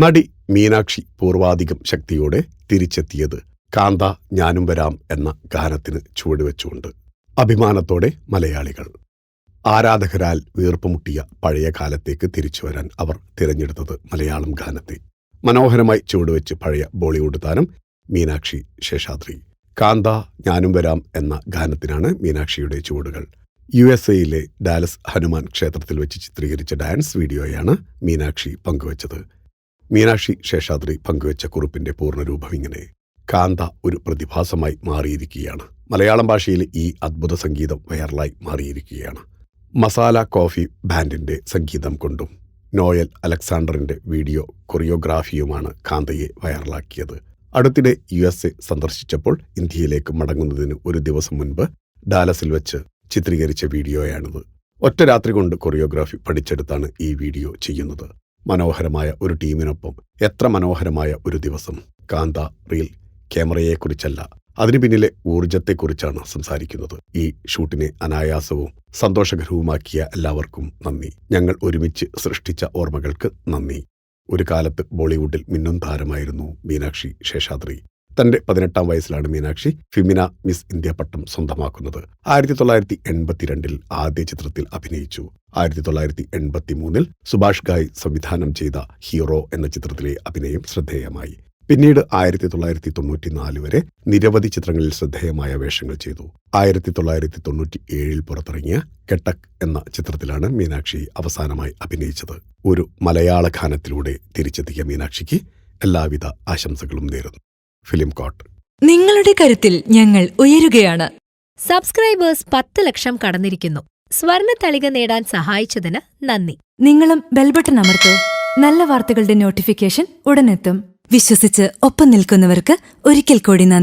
നടി മീനാക്ഷി പൂർവാധികം ശക്തിയോടെ തിരിച്ചെത്തിയത് കാന്ത ഞാനും വരാം എന്ന ഗാനത്തിന് ചുവടുവെച്ചുകൊണ്ട്. അഭിമാനത്തോടെ മലയാളികൾ. ആരാധകരാൽ വീർപ്പുമുട്ടിയ പഴയ കാലത്തേക്ക് തിരിച്ചുവരാൻ അവർ തിരഞ്ഞെടുത്തത് മലയാളം ഗാനത്തെ. മനോഹരമായി ചുവടുവെച്ച് പഴയ ബോളിവുഡ് താരം മീനാക്ഷി ശേഷാദ്രി. കാന്ത ഞാനും വരാം എന്ന ഗാനത്തിനാണ് മീനാക്ഷിയുടെ ചുവടുകൾ. USA ഡാലസ് ഹനുമാൻ ക്ഷേത്രത്തിൽ വെച്ച് ചിത്രീകരിച്ച ഡാൻസ് വീഡിയോയാണ് മീനാക്ഷി പങ്കുവച്ചത്. മീനാക്ഷി ശേഷാദ്രി പങ്കുവച്ച കുറിപ്പിന്റെ പൂർണ്ണരൂപം ഇങ്ങനെ: കാന്ത ഒരു പ്രതിഭാസമായി മാറിയിരിക്കുകയാണ്. മലയാളം ഭാഷയിൽ ഈ അദ്ഭുത സംഗീതം വൈറലായി മാറിയിരിക്കുകയാണ്. മസാല കോഫി ബാൻഡിന്റെ സംഗീതം കൊണ്ടും നോയൽ അലക്സാണ്ടറിന്റെ വീഡിയോ കൊറിയോഗ്രാഫിയുമാണ് കാന്തയെ വൈറലാക്കിയത്. അടുത്തിടെ USA സന്ദർശിച്ചപ്പോൾ ഇന്ത്യയിലേക്ക് മടങ്ങുന്നതിന് ഒരു ദിവസം മുൻപ് ഡാലസിൽ വെച്ച് ചിത്രീകരിച്ച വീഡിയോയാണിത്. ഒറ്റ രാത്രി കൊണ്ട് കൊറിയോഗ്രാഫി പഠിച്ചെടുത്താണ് ഈ വീഡിയോ ചെയ്യുന്നത്. മനോഹരമായ ഒരു ടീമിനൊപ്പം എത്ര മനോഹരമായ ഒരു ദിവസം. കാന്ത റീൽ ക്യാമറയെക്കുറിച്ചല്ല, അതിനു പിന്നിലെ ഊർജത്തെക്കുറിച്ചാണ് സംസാരിക്കുന്നത്. ഈ ഷൂട്ടിനെ അനായാസവും സന്തോഷകരവുമാക്കിയ എല്ലാവർക്കും നന്ദി. ഞങ്ങൾ ഒരുമിച്ച് സൃഷ്ടിച്ച ഓർമ്മകൾക്ക് നന്ദി. ഒരു കാലത്ത് ബോളിവുഡിൽ മിന്നും താരമായിരുന്നു മീനാക്ഷി ശേഷാദ്രി. തന്റെ 18-ാം വയസ്സിലാണ് മീനാക്ഷി ഫിമിന മിസ് ഇന്ത്യ പട്ടം സ്വന്തമാക്കുന്നത്. 1982 ആദ്യ ചിത്രത്തിൽ അഭിനയിച്ചു. 1983 സുഭാഷ് ഘായ് സംവിധാനം ചെയ്ത ഹീറോ എന്ന ചിത്രത്തിലെ അഭിനയം ശ്രദ്ധേയമായി. പിന്നീട് 1994 വരെ നിരവധി ചിത്രങ്ങളിൽ ശ്രദ്ധേയമായ വേഷങ്ങൾ ചെയ്തു. 1997 പുറത്തിറങ്ങിയ കെട്ടക് എന്ന ചിത്രത്തിലാണ് മീനാക്ഷി അവസാനമായി അഭിനയിച്ചത്. ഒരു മലയാള ഗാനത്തിലൂടെ തിരിച്ചെത്തിയ മീനാക്ഷിക്ക് എല്ലാവിധ ആശംസകളും നേരുന്നു. ഫിലിം കോട്ട്. നിങ്ങളുടെ കരുത്തിൽ ഞങ്ങൾ ഉയരുകയാണ്. സബ്സ്ക്രൈബേഴ്സ് 10 ലക്ഷം കടന്നിരിക്കുന്നു. സ്വർണ്ണ തളിക നേടാൻ സഹായിച്ചതിന് നന്ദി. നിങ്ങളും ബെൽബട്ടൺ അമർത്തോ. നല്ല വാർത്തകളുടെ നോട്ടിഫിക്കേഷൻ ഉടനെത്തും. വിശ്വസിച്ച് ഒപ്പം നിൽക്കുന്നവർക്ക് ഒരിക്കൽ കൂടി നന്ദി.